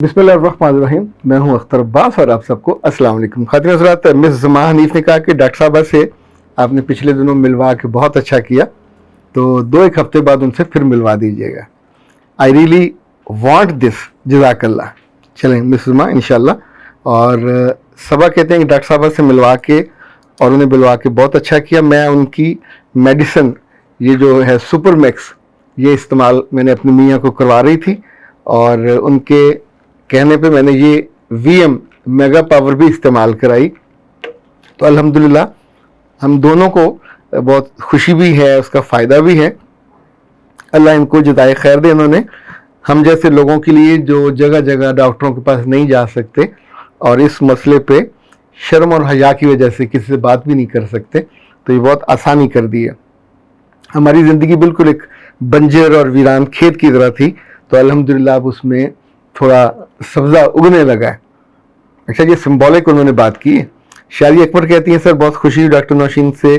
बिस्मिल्लाहिर्रहमानिर्रहीम। मैं हूं अख्तर अब्बास और आप सबको अस्सलाम वालेकुम। ख़ातिन हज़रात, मिस ज़मा हनीफ़ ने कहा कि डॉक्टर साहबा से आपने पिछले दिनों मिलवा के बहुत अच्छा किया, तो 2-1 हफ्ते बाद उनसे फिर मिलवा दीजिएगा। आई रियली वांट दिस, जज़ाकल्लाह। चलें मिस ज़मा इंशाल्लाह। और सबा कहते हैं कि डॉक्टर साहबा से मिलवा के और उन्हें मिलवा के बहुत अच्छा किया। मैं उनकी मेडिसिन ये जो है सुपर मैक्स, ये इस्तेमाल मैंने अपनी मियाँ को करवा रही थी और उनके कहने पे मैंने ये VM मेगा पावर भी इस्तेमाल कराई। तो अल्हम्दुलिल्लाह हम दोनों को बहुत खुशी भी है, उसका फ़ायदा भी है। अल्लाह इनको जज़ाए खैर दे। इन्होंने हम जैसे लोगों के लिए जो जगह जगह डॉक्टरों के पास नहीं जा सकते और इस मसले पे शर्म और हया की वजह से किसी से बात भी नहीं कर सकते, तो ये बहुत आसानी कर दी है। हमारी ज़िंदगी बिल्कुल एक बंजर और वीरान खेत की तरह थी, तो अल्हम्दुलिल्लाह अब उसमें थोड़ा सब्ज़ा उगने लगा है। अच्छा, ये सिंबॉलिक उन्होंने बात की है। शायरी अकबर कहती हैं, सर बहुत खुशी हुई डॉक्टर नौशीन से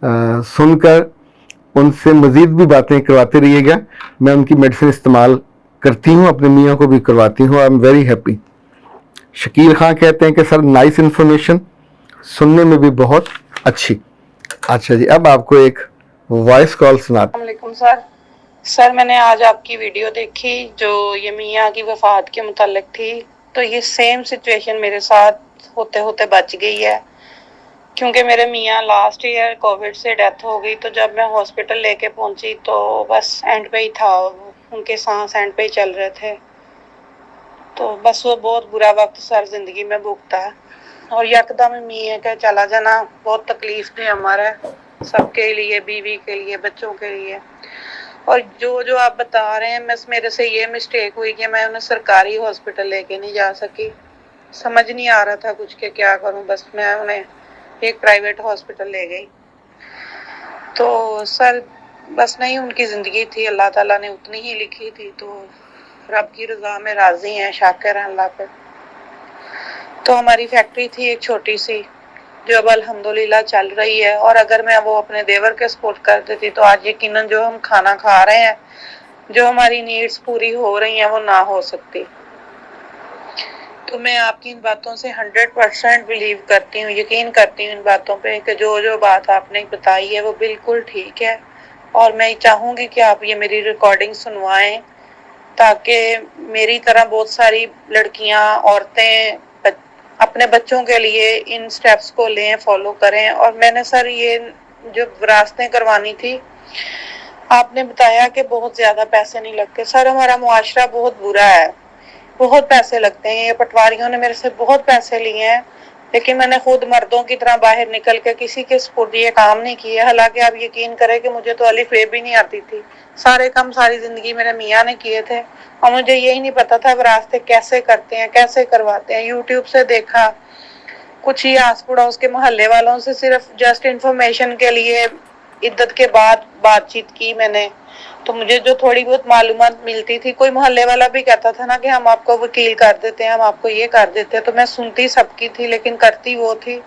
सुनकर, उनसे मज़ीद भी बातें करवाते रहिएगा। मैं उनकी मेडिसिन इस्तेमाल करती हूँ, अपने मियाँ को भी करवाती हूँ। I am very happy. Shakeel Khan कहते हैं कि सर नाइस इन्फॉर्मेशन, सुनने में भी बहुत अच्छी। अच्छा जी, अब आपको एक वॉइस कॉल सुनाते हैं। अस्सलामुअलैकुम सर, मैंने आज आपकी वीडियो देखी जो ये मियाँ की वफ़ात के मुतालिक थी, तो ये सेम सिचुएशन मेरे साथ होते होते बच गई है, क्योंकि मेरे मियाँ लास्ट ईयर कोविड से डेथ हो गई। तो जब मैं हॉस्पिटल लेके पहुंची तो बस एंड पे ही था, उनके सांस एंड पे ही चल रहे थे। तो बस वो बहुत बुरा वक्त सर ज़िंदगी में भुगता है, और यकदम मियाँ का चला जाना बहुत तकलीफ दे हमारा सबके लिए, बीवी के लिए, बच्चों के लिए। और जो आप बता रहे हैं, मेरे से ये मिस्टेक हुई कि मैं उन्हें सरकारी हॉस्पिटल लेके नहीं जा सकी। समझ नहीं आ रहा था कुछ के क्या करूं, बस मैं उन्हें एक प्राइवेट हॉस्पिटल ले गई। तो सर बस नहीं, उनकी ज़िंदगी थी, अल्लाह ताला ने उतनी ही लिखी थी, तो रब की रज़ा में राज़ी हैं, शाकिर हैं अल्लाह पे। तो हमारी फैक्ट्री थी एक छोटी सी, जो अब अल्हम्दुलिल्लाह चल रही है, और अगर मैं वो अपने देवर के सपोर्ट कर देती तो आज यकीनन जो हम खाना खा रहे हैं, जो हमारी नीड्स पूरी हो रही हैं, वो ना हो सकती। तो मैं आपकी इन बातों से 100% बिलीव करती हूँ, यकीन करती हूँ इन बातों पे कि जो बात आपने बताई है वो बिल्कुल ठीक है। और मैं चाहूँगी कि आप ये मेरी रिकॉर्डिंग सुनवाएं, ताकि मेरी तरह बहुत सारी लड़कियाँ, औरतें अपने बच्चों के लिए इन स्टेप्स को लें, फॉलो करें। और मैंने सर ये जो विरासतें करवानी थी, आपने बताया कि बहुत ज़्यादा पैसे नहीं लगते। सर हमारा मुआशरा बहुत बुरा है, बहुत पैसे लगते हैं। ये पटवारियों ने मेरे से बहुत पैसे लिए हैं, लेकिन मैंने खुद मर्दों की तरह बाहर निकल के किसी के सपोर्ट ये काम नहीं किया। हालांकि आप यकीन करें कि मुझे तो अलिफ बे भी नहीं आती थी। सारे काम सारी ज़िंदगी मेरे मियाँ ने किए थे, और मुझे यही नहीं पता था विरासतें कैसे करते हैं, कैसे करवाते हैं। यूट्यूब से देखा, कुछ ही आस पड़ोस के मोहल्ले वालों से सिर्फ जस्ट इन्फॉर्मेशन के लिए इद्दत के बाद बातचीत की मैंने। तो मुझे जो थोड़ी बहुत मालूमात मिलती थी, कोई मोहल्ले वाला भी कहता था ना कि हम आपको वकील कर देते हैं, हम आपको ये कर देते हैं, तो मैं सुनती सबकी थी, लेकिन करती वो थी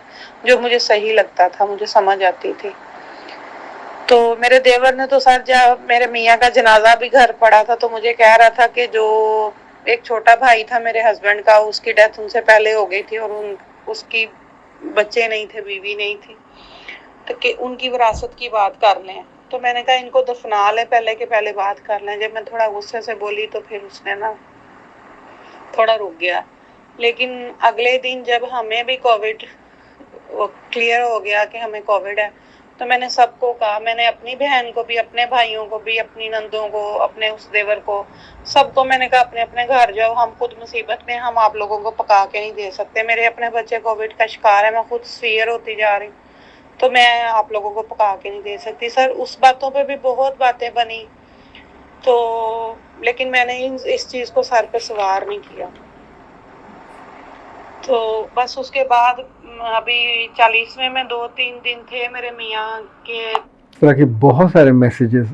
जो मुझे सही लगता था, मुझे समझ आती थी। तो मेरे देवर ने तो सर, जब मेरे मियाँ का जनाजा भी घर पड़ा था, तो मुझे कह रहा था कि जो एक छोटा भाई था मेरे हस्बैंड का, उसकी डेथ उनसे पहले हो गई थी, और उसकी बच्चे नहीं थे, बीवी नहीं थी, तो कि उनकी विरासत की बात कर लें। तो मैंने कहा इनको दफना लें, पहले के पहले बात कर लें। जब मैं थोड़ा गुस्से से बोली तो फिर उसने ना थोड़ा रुक गया। लेकिन अगले दिन जब हमें भी कोविड क्लियर हो गया कि हमें कोविड है, तो मैंने सबको कहा, मैंने अपनी बहन को भी, अपने भाइयों को भी, अपनी नंदों को, अपने उस देवर को, सबको मैंने कहा अपने अपने घर जाओ, हम खुद मुसीबत में, हम आप लोगों को पका के नहीं दे सकते। मेरे अपने बच्चे कोविड का शिकार है, मैं खुद सीवियर होती जा रही, तो मैं आप लोगों को पका के नहीं दे सकती। सर उस बातों पे भी बहुत बातें बनी, तो लेकिन मैंने इस चीज़ को सर पे सवार नहीं किया। तो बस उसके बाद अभी 40वें में 2-3 दिन थे मेरे मियाँ के। इस तरह के बहुत सारे मैसेजेस,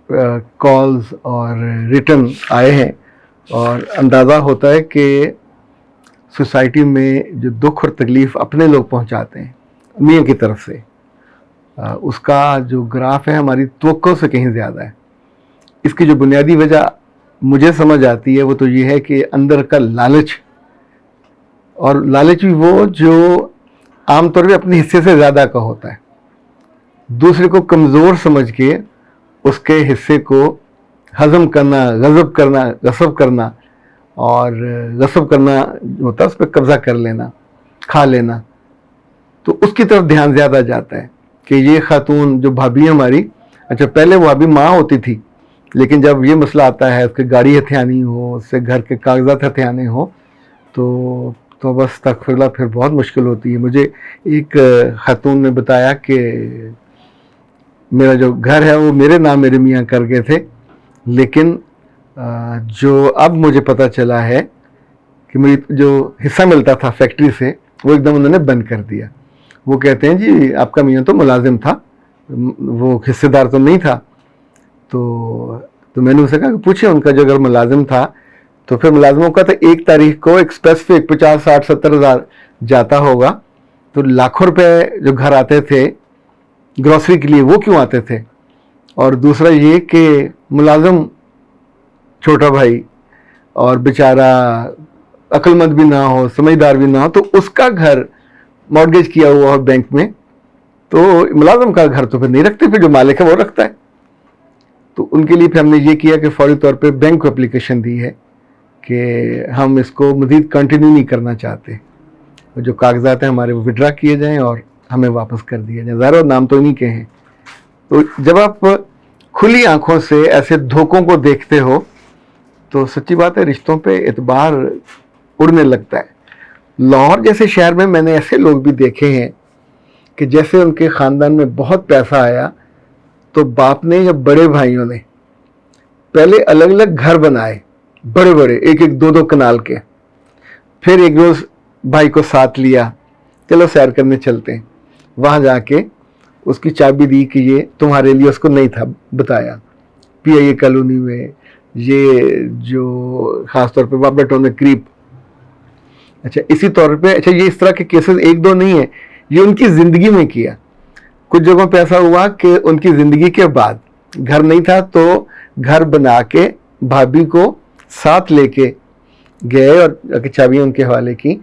कॉल्स और रिटर्न आए हैं, और अंदाज़ा होता है कि सोसाइटी में जो दुख और तकलीफ़ अपने लोग पहुंचाते हैं मियाँ की तरफ से, उसका जो ग्राफ है हमारी तवक्को से कहीं ज़्यादा है। इसकी जो बुनियादी वजह مجھے سمجھ آتی ہے وہ تو یہ ہے کہ اندر کا لالچ، اور لالچ بھی وہ جو عام طور پہ اپنے حصے سے زیادہ کا ہوتا ہے، دوسرے کو کمزور سمجھ کے اس کے حصے کو ہضم کرنا، غصب کرنا اور غصب کرنا ہوتا ہے اس پہ قبضہ کر لینا، کھا لینا. تو اس کی طرف دھیان زیادہ جاتا ہے کہ یہ خاتون جو بھابھی ہے ہماری، اچھا پہلے وہ بھابھی ماں ہوتی تھی، لیکن جب یہ مسئلہ آتا ہے اس کے گاڑی ہتھیانی ہو، اس سے گھر کے کاغذات ہتھیانے ہو، تو بس استغفر اللہ پھر بہت مشکل ہوتی ہے. مجھے ایک خاتون نے بتایا کہ میرا جو گھر ہے وہ میرے نام میرے میاں کر گئے تھے، لیکن جو اب مجھے پتہ چلا ہے کہ مجھے جو حصہ ملتا تھا فیکٹری سے وہ ایک دم انہوں نے بند کر دیا. وہ کہتے ہیں جی آپ کا میاں تو ملازم تھا، وہ حصے دار تو نہیں تھا. تو میں نے اسے کہا کہ پوچھیں ان کا جو اگر ملازم تھا تو پھر ملازموں کا تو ایک تاریخ کو ایک اسپیسیفک 50 60 70 ہزار جاتا ہوگا، تو لاکھوں روپے جو گھر آتے تھے گروسری کے لیے وہ کیوں آتے تھے؟ اور دوسرا یہ کہ ملازم چھوٹا بھائی اور بیچارہ عقل مند بھی نہ ہو، سمجھدار بھی نہ ہو، تو اس کا گھر مارگیج کیا ہوا ہے بینک میں، تو ملازم کا گھر تو پھر نہیں رکھتے، پھر جو مالک ہے وہ رکھتا ہے. تو ان کے لیے پھر ہم نے یہ کیا کہ فوری طور پہ بینک کو اپلیکیشن دی ہے کہ ہم اس کو مزید کنٹینیو نہیں کرنا چاہتے، جو کاغذات ہیں ہمارے وہ وڈرا کیے جائیں اور ہمیں واپس کر دیا جائے. ظاہر نام تو انہیں کے ہیں. تو جب آپ کھلی آنکھوں سے ایسے دھوکوں کو دیکھتے ہو تو سچی بات ہے رشتوں پہ اعتبار اڑنے لگتا ہے. لاہور جیسے شہر میں نے ایسے لوگ بھی دیکھے ہیں کہ جیسے ان کے خاندان میں بہت پیسہ آیا تو باپ نے یا بڑے بھائیوں نے پہلے الگ الگ گھر بنائے، بڑے بڑے، ایک ایک 2 2 کنال کے. پھر ایک روز بھائی کو ساتھ لیا، چلو سیر کرنے چلتے ہیں. وہاں جا کے اس کی چابی دی کہ یہ تمہارے لیے، اس کو نہیں تھا بتایا، پی آئی اے کالونی میں، یہ جو خاص طور پہ بابا ٹاؤن میں قریب. اچھا اسی طور پہ اچھا یہ اس طرح کے کیسز 1 2 نہیں ہیں، یہ ان کی زندگی میں کیا. کچھ جگہوں پہ ایسا ہوا کہ ان کی زندگی کے بعد گھر نہیں تھا تو گھر بنا کے بھابھی کو ساتھ لے کے گئے اور چابیاں ان کے حوالے کی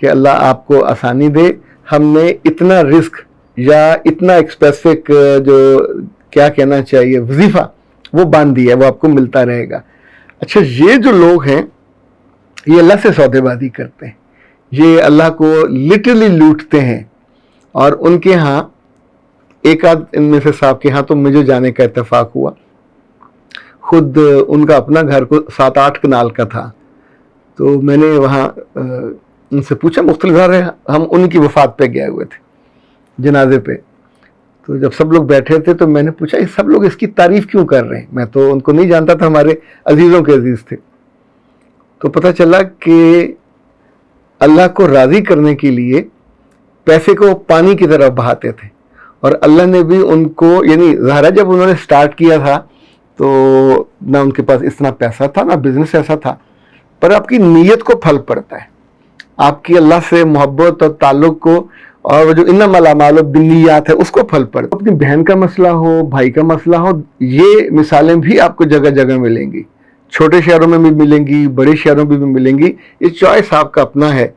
کہ اللہ آپ کو آسانی دے، ہم نے اتنا رزق یا اتنا ایک اسپیسیفک جو کیا کہنا چاہیے وظیفہ وہ باندھ دیا ہے، وہ آپ کو ملتا رہے گا. اچھا یہ جو لوگ ہیں یہ اللہ سے سودے بازی کرتے ہیں، یہ اللہ کو لٹرلی لوٹتے ہیں. اور ان کے ہاں ایک آدھ ان میں سے صاحب کے ہاں تو مجھے جانے کا اتفاق ہوا. خود ان کا اپنا گھر کو 7 8 کنال کا تھا. تو میں نے وہاں ان سے پوچھا، مختلف گھر ہے، ہم ان کی وفات پہ گئے ہوئے تھے جنازے پہ. تو جب سب لوگ بیٹھے تھے تو میں نے پوچھا یہ سب لوگ اس کی تعریف کیوں کر رہے ہیں؟ میں تو ان کو نہیں جانتا تھا، ہمارے عزیزوں کے عزیز تھے. تو پتہ چلا کہ اللہ کو راضی کرنے کے لیے پیسے کو پانی کی طرح بہاتے تھے. اور اللہ نے بھی ان کو، یعنی ظاہر ہے جب انہوں نے سٹارٹ کیا تھا تو نہ ان کے پاس اتنا پیسہ تھا نہ بزنس ایسا تھا، پر آپ کی نیت کو پھل پڑتا ہے، آپ کی اللہ سے محبت اور تعلق کو، اور جو انما الاعمال بالنیات ہے اس کو پھل پڑتا ہے. اپنی بہن کا مسئلہ ہو، بھائی کا مسئلہ ہو، یہ مثالیں بھی آپ کو جگہ جگہ ملیں گی، چھوٹے شہروں میں بھی ملیں گی، بڑے شہروں میں بھی ملیں گی. یہ چوائس آپ کا اپنا ہے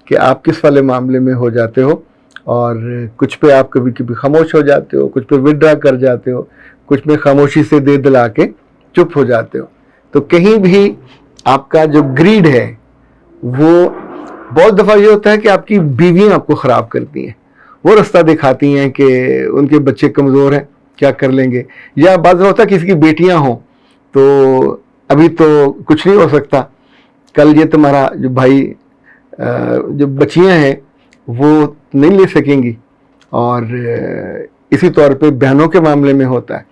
کہ آپ کس والے معاملے میں ہو جاتے ہو. اور کچھ پہ آپ کبھی کبھی خاموش ہو جاتے ہو، کچھ پہ وڈرا کر جاتے ہو، کچھ میں خاموشی سے دے دلا کے چپ ہو جاتے ہو. تو کہیں بھی آپ کا جو گریڈ ہے وہ بہت دفعہ یہ ہوتا ہے کہ آپ کی بیویاں آپ کو خراب کرتی ہیں، وہ رستہ دکھاتی ہیں کہ ان کے بچے کمزور ہیں کیا کر لیں گے. یا بعض ہوتا ہے کسی کی بیٹیاں ہوں تو ابھی تو کچھ نہیں ہو سکتا، کل یہ تمہارا جو بھائی جو بچیاں ہیں وہ نہیں لے سکیں گی. اور اسی طور پہ بہنوں کے معاملے میں ہوتا ہے.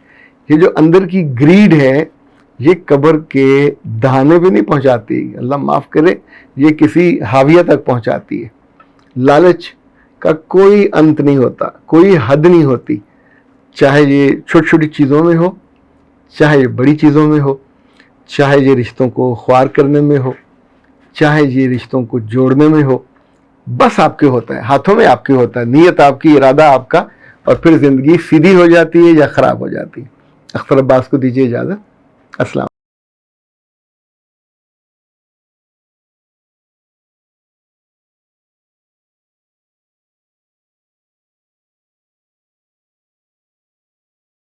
یہ جو اندر کی گریڈ ہے یہ قبر کے دہانے بھی نہیں پہنچاتی، اللہ معاف کرے، یہ کسی حاویہ تک پہنچاتی ہے. لالچ کا کوئی انت نہیں ہوتا، کوئی حد نہیں ہوتی، چاہے یہ چھوٹی چھوٹی چیزوں میں ہو، چاہے یہ بڑی چیزوں میں ہو، چاہے یہ رشتوں کو خوار کرنے میں ہو، چاہے یہ رشتوں کو جوڑنے میں ہو. بس آپ کے ہوتا ہے، ہاتھوں میں آپ کے ہوتا ہے، نیت آپ کی، ارادہ آپ کا، اور پھر زندگی سیدھی ہو جاتی ہے یا خراب ہو جاتی ہے. اختر عباس کو دیجیے اجازت. السلام.